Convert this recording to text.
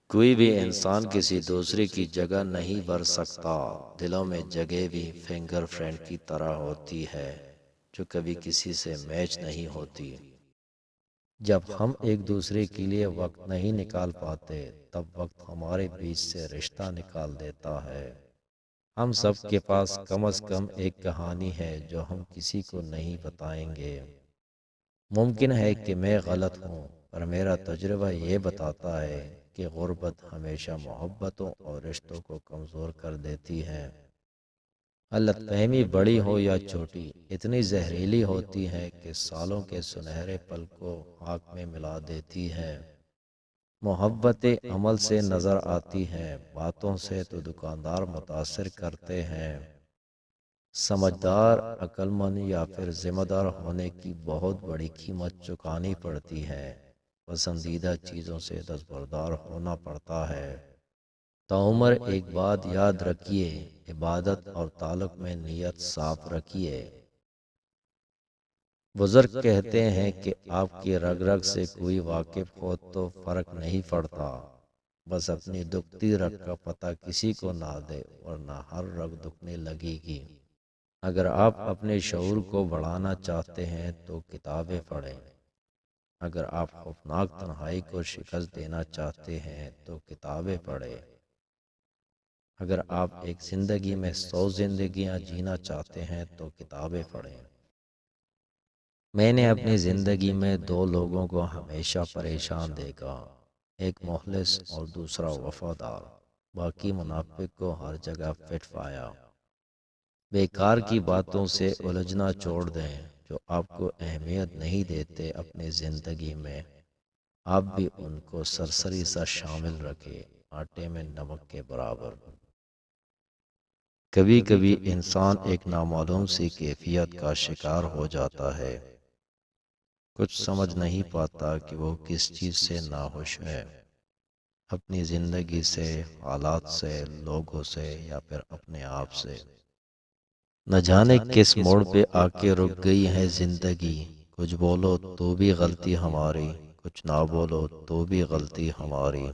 کوئی بھی انسان کسی دوسرے کی جگہ نہیں بھر سکتا۔ دلوں میں جگہ بھی فنگر فرینڈ کی طرح ہوتی ہے جو کبھی کسی سے میچ نہیں ہوتی۔ جب ہم ایک دوسرے کے لیے وقت نہیں نکال پاتے تب وقت ہمارے بیچ سے رشتہ نکال دیتا ہے۔ ہم سب کے پاس کم از کم ایک کہانی ہے جو ہم کسی کو نہیں بتائیں گے۔ ممکن ہے کہ میں غلط ہوں، پر میرا تجربہ یہ بتاتا ہے کہ غربت ہمیشہ محبتوں اور رشتوں کو کمزور کر دیتی ہے۔ غلط فہمی بڑی ہو یا چھوٹی، اتنی زہریلی ہوتی ہے کہ سالوں کے سنہرے پل کو خاک میں ملا دیتی ہے۔ محبتیں عمل سے نظر آتی ہیں، باتوں سے تو دکاندار متاثر کرتے ہیں۔ سمجھدار، عقل مند یا پھر ذمہ دار ہونے کی بہت بڑی قیمت چکانی پڑتی ہے۔ پسندیدہ چیزوں سے دستبردار ہونا پڑتا ہے۔ تعمر ایک بات یاد رکھیے، عبادت اور تعلق میں نیت صاف رکھیے۔ بزرگ کہتے ہیں کہ آپ کی رگ رگ سے کوئی واقف ہو تو فرق نہیں پڑتا، بس اپنی دکھتی رگ کا پتہ کسی کو نہ دے ورنہ ہر رگ دکھنے لگے گی۔ اگر آپ اپنے شعور کو بڑھانا چاہتے ہیں تو کتابیں پڑھیں۔ اگر آپ خوفناک تنہائی کو شکست دینا چاہتے ہیں تو کتابیں پڑھیں۔ اگر آپ ایک زندگی میں 100 زندگیاں جینا چاہتے ہیں تو کتابیں پڑھیں۔ میں نے اپنی زندگی میں 2 لوگوں کو ہمیشہ پریشان دیکھا، ایک مخلص اور دوسرا وفادار۔ باقی منافق کو ہر جگہ فٹ پایا۔ بیکار کی باتوں سے الجھنا چھوڑ دیں، جو آپ کو اہمیت نہیں دیتے اپنی زندگی میں۔ آپ بھی ان کو سرسری سا شامل رکھیں، آٹے میں نمک کے برابر۔ کبھی کبھی انسان ایک نامعلوم سی کیفیت کا شکار ہو جاتا ہے۔ کچھ سمجھ نہیں پاتا کہ وہ کس چیز سے ناخوش ہے، اپنی زندگی سے، حالات سے، لوگوں سے یا پھر اپنے آپ سے۔ نہ جانے کس موڑ پہ آ کے رک گئی ہے زندگی، کچھ بولو تو بھی غلطی ہماری، کچھ نہ بولو تو بھی غلطی ہماری۔